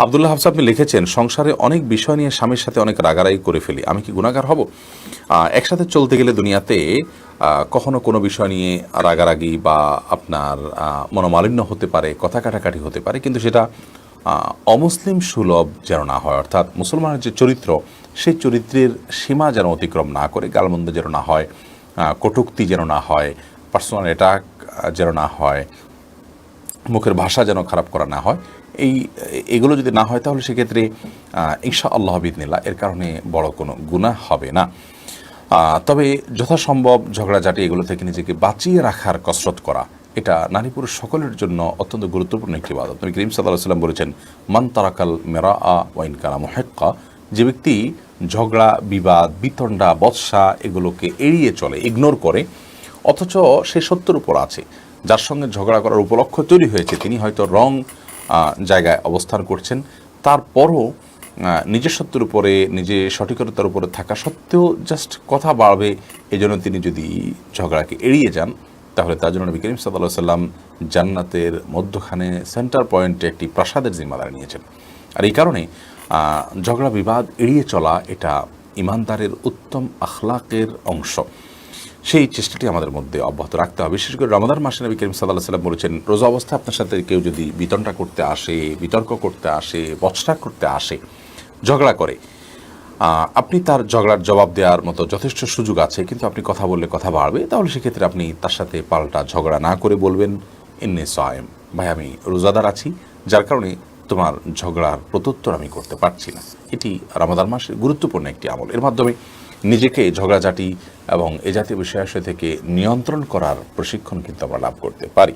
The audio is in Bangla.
আব্দুল্লাহ হাফসা আপনি লিখেছেন, সংসারে অনেক বিষয় নিয়ে স্বামীর সাথে অনেক রাগারাগি করে ফেলি, আমি কি গুনাহগার হব? একসাথে চলতে গেলে দুনিয়াতে কখনো কোনো বিষয় নিয়ে রাগারাগি বা আপনার মনোমালিন্য হতে পারে, কথা কাটাকাটি হতে পারে, কিন্তু সেটা অমুসলিম সুলভ যেন না হয়। অর্থাৎ মুসলমানের যে চরিত্র, সেই চরিত্রের সীমা যেন অতিক্রম না করে, গালমন্দ যেন না হয়, কটূক্তি যেন না হয়, পার্সোনাল অ্যাটাক যেন না হয়, মুখের ভাষা যেন খারাপ করা না হয়। এগুলো যদি না হয় তাহলে সেক্ষেত্রে ইনশাআল্লাহ বিদিনিল্লাহ এর কারণে বড় কোনো গুনাহ হবে না। তবে যথাসম্ভব ঝগড়াঝাটি এগুলো থেকে নিজেকে বাঁচিয়ে রাখার কসরত করা, এটা নারী পুরুষ সকলের জন্য অত্যন্ত গুরুত্বপূর্ণ একটি ইবাদত। নবী করিম সাল্লাল্লাহু আলাইহি ওয়াসাল্লাম বলেছেন, মান তারাকাল মিরাআ ওয়া ইন কানা মুহিক্কা, যে ব্যক্তি ঝগড়া, বিবাদ, বিতণ্ডা, বচসা এগুলোকে এড়িয়ে চলে, ইগনোর করে, অথচ সে সত্যের উপর আছে, যার সঙ্গে ঝগড়া করার উপলক্ষ তৈরি হয়েছে, তিনি হয়তো রং জায়গায় অবস্থান করছেন, তারপরও নিজের সত্যের উপরে, নিজের সঠিকতার উপরে থাকা সত্ত্বেও জাস্ট কথা বাড়বে, এই জন্য তিনি যদি ঝগড়াকে এড়িয়ে যান, তাহলে তার জন্য নবী করিম সাল্লাল্লাহু আলাইহি ওয়াসাল্লাম জান্নাতের মধ্যখানে সেন্টার পয়েন্টে একটি প্রাসাদের জিম্মাদারি নিয়েছেন। আর এই কারণে ঝগড়া বিবাদ এড়িয়ে চলা এটা ইমানদারের উত্তম আখলাকের অংশ। সেই চেষ্টাটি আমাদের মধ্যে অব্যাহত রাখতে হবে। বিশেষ করে রমাদান মাসে নবী করিম সাল্লাল্লাহু আলাইহি ওয়াসাল্লাম বলেছেন, রোজা অবস্থায় আপনার সাথে কেউ যদি বিতণ্ডা করতে আসে, বিতর্ক করতে আসে, বচসা করতে আসে, ঝগড়া করে, আপনি তার ঝগড়ার জবাব দেওয়ার মতো যথেষ্ট সুযোগ আছে, কিন্তু আপনি কথা বললে কথা বাড়বে, তাহলে সেক্ষেত্রে আপনি তার সাথে পাল্টা ঝগড়া না করে বলবেন, ইন্নী সায়েম, ভাই আমি রোজাদার আছি, যার কারণে তোমার ঝগড়ার প্রত্যুত্তর আমি করতে পারছি না। এটি রমাদান মাসের গুরুত্বপূর্ণ একটি আমল। এর মাধ্যমে নিজেকে ঝগড়াঝাটি এবং এ জাতীয় বিষয়াশয় থেকে নিয়ন্ত্রণ করার প্রশিক্ষণ কিন্তু আমরা লাভ করতে পারি।